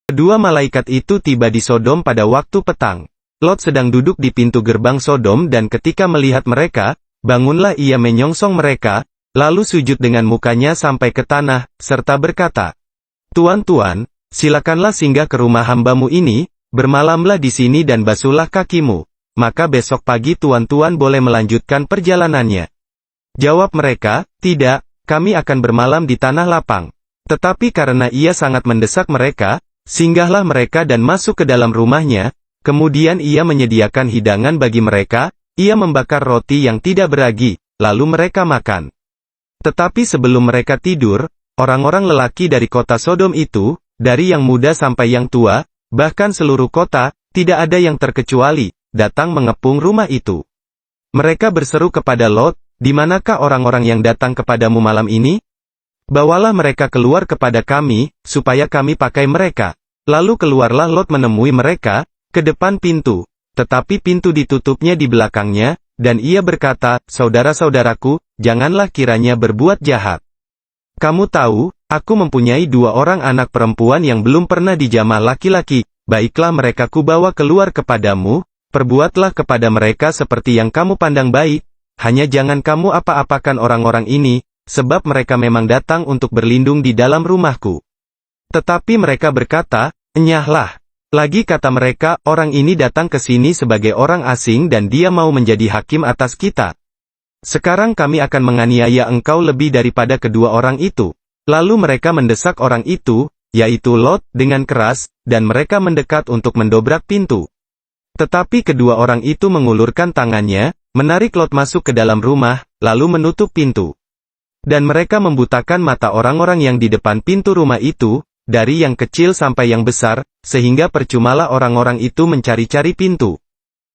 Kedua malaikat itu tiba di Sodom pada waktu petang. Lot sedang duduk di pintu gerbang Sodom dan ketika melihat mereka, bangunlah ia menyongsong mereka, lalu sujud dengan mukanya sampai ke tanah, serta berkata, "Tuan-tuan, silakanlah singgah ke rumah hambamu ini, bermalamlah di sini dan basuhlah kakimu, maka besok pagi tuan-tuan boleh melanjutkan perjalanannya." Jawab mereka, "Tidak, kami akan bermalam di tanah lapang." Tetapi karena ia sangat mendesak mereka, singgahlah mereka dan masuk ke dalam rumahnya, kemudian ia menyediakan hidangan bagi mereka, ia membakar roti yang tidak beragi, lalu mereka makan. Tetapi sebelum mereka tidur, orang-orang lelaki dari kota Sodom itu, dari yang muda sampai yang tua, bahkan seluruh kota, tidak ada yang terkecuali, datang mengepung rumah itu. Mereka berseru kepada Lot, "Di manakah orang-orang yang datang kepadamu malam ini? Bawalah mereka keluar kepada kami, supaya kami pakai mereka." Lalu keluarlah Lot menemui mereka, ke depan pintu, tetapi pintu ditutupnya di belakangnya, dan ia berkata, "Saudara-saudaraku, janganlah kiranya berbuat jahat. Kamu tahu, aku mempunyai 2 orang anak perempuan yang belum pernah dijamah laki-laki, baiklah mereka kubawa keluar kepadamu, perbuatlah kepada mereka seperti yang kamu pandang baik, hanya jangan kamu apa-apakan orang-orang ini, sebab mereka memang datang untuk berlindung di dalam rumahku." Tetapi mereka berkata, "Enyahlah." Lagi kata mereka, "Orang ini datang ke sini sebagai orang asing dan dia mau menjadi hakim atas kita. Sekarang kami akan menganiaya engkau lebih daripada kedua orang itu." Lalu mereka mendesak orang itu, yaitu Lot, dengan keras, dan mereka mendekat untuk mendobrak pintu. Tetapi kedua orang itu mengulurkan tangannya, menarik Lot masuk ke dalam rumah, lalu menutup pintu. Dan mereka membutakan mata orang-orang yang di depan pintu rumah itu, dari yang kecil sampai yang besar, sehingga percumalah orang-orang itu mencari-cari pintu.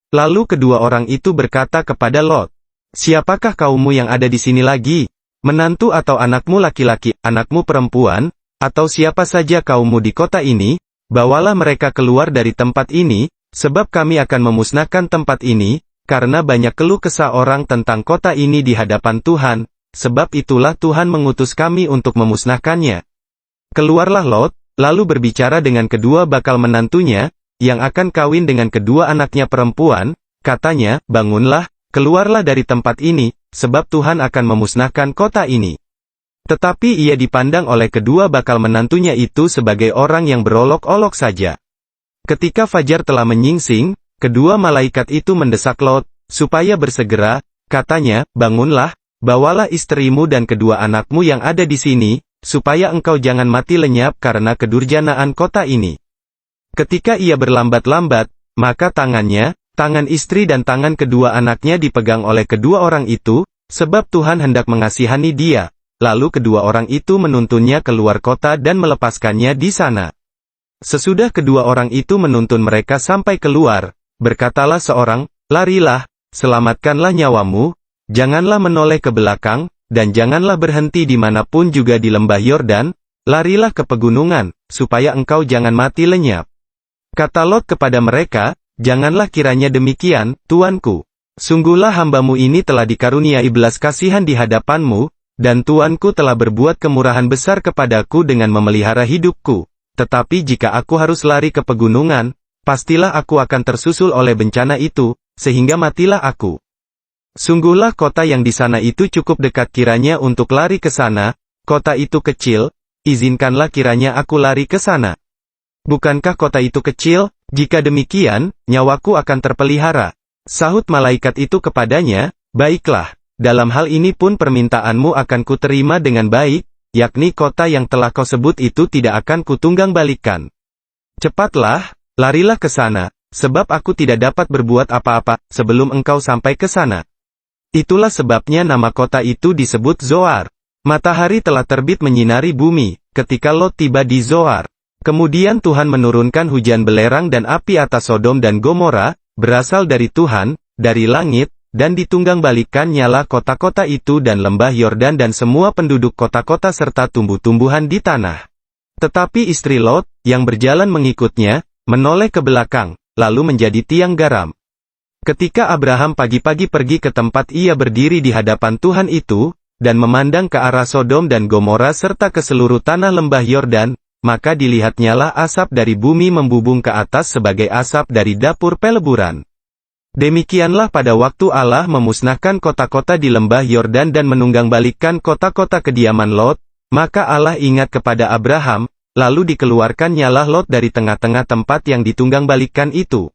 Lalu kedua orang itu berkata kepada Lot, "Siapakah kaummu yang ada di sini lagi? Menantu atau anakmu laki-laki, anakmu perempuan, atau siapa saja kaummu di kota ini, bawalah mereka keluar dari tempat ini, sebab kami akan memusnahkan tempat ini, karena banyak keluh kesah orang tentang kota ini di hadapan Tuhan, sebab itulah Tuhan mengutus kami untuk memusnahkannya." Keluarlah Lot, lalu berbicara dengan kedua bakal menantunya, yang akan kawin dengan kedua anaknya perempuan, katanya, "Bangunlah, keluarlah dari tempat ini, sebab Tuhan akan memusnahkan kota ini." Tetapi ia dipandang oleh kedua bakal menantunya itu sebagai orang yang berolok-olok saja. Ketika fajar telah menyingsing, kedua malaikat itu mendesak Lot, supaya bersegera, katanya, "Bangunlah, bawalah istrimu dan kedua anakmu yang ada di sini, supaya engkau jangan mati lenyap karena kedurjanaan kota ini." Ketika ia berlambat-lambat, maka tangannya, tangan istri dan tangan kedua anaknya dipegang oleh kedua orang itu, sebab Tuhan hendak mengasihani dia. Lalu kedua orang itu menuntunnya keluar kota dan melepaskannya di sana. Sesudah kedua orang itu menuntun mereka sampai keluar, berkatalah seorang, "Larilah, selamatkanlah nyawamu, janganlah menoleh ke belakang, dan janganlah berhenti dimanapun juga di lembah Yordan, larilah ke pegunungan, supaya engkau jangan mati lenyap." Kata Lot kepada mereka, "Janganlah kiranya demikian, tuanku. Sungguhlah hambamu ini telah dikaruniai belas kasihan di hadapanmu, dan tuanku telah berbuat kemurahan besar kepadaku dengan memelihara hidupku. Tetapi jika aku harus lari ke pegunungan, pastilah aku akan tersusul oleh bencana itu, sehingga matilah aku. Sungguhlah kota yang di sana itu cukup dekat kiranya untuk lari ke sana, kota itu kecil, izinkanlah kiranya aku lari ke sana. Bukankah kota itu kecil? Jika demikian, nyawaku akan terpelihara." Sahut malaikat itu kepadanya, "Baiklah, dalam hal ini pun permintaanmu akan kuterima dengan baik, yakni kota yang telah kau sebut itu tidak akan kutunggang balikan. Cepatlah, larilah ke sana, sebab aku tidak dapat berbuat apa-apa, sebelum engkau sampai ke sana." Itulah sebabnya nama kota itu disebut Zoar. Matahari telah terbit menyinari bumi, ketika Lot tiba di Zoar. Kemudian Tuhan menurunkan hujan belerang dan api atas Sodom dan Gomora, berasal dari Tuhan, dari langit, dan ditunggang balikan nyala kota-kota itu dan lembah Yordan dan semua penduduk kota-kota serta tumbuh-tumbuhan di tanah. Tetapi istri Lot, yang berjalan mengikutnya, menoleh ke belakang, lalu menjadi tiang garam. Ketika Abraham pagi-pagi pergi ke tempat ia berdiri di hadapan Tuhan itu, dan memandang ke arah Sodom dan Gomora serta ke seluruh tanah lembah Yordan, maka dilihatnyalah asap dari bumi membubung ke atas sebagai asap dari dapur peleburan. Demikianlah pada waktu Allah memusnahkan kota-kota di lembah Yordan dan menunggangbalikkan kota-kota kediaman Lot, maka Allah ingat kepada Abraham, lalu dikeluarkannyalah Lot dari tengah-tengah tempat yang ditunggangbalikan itu.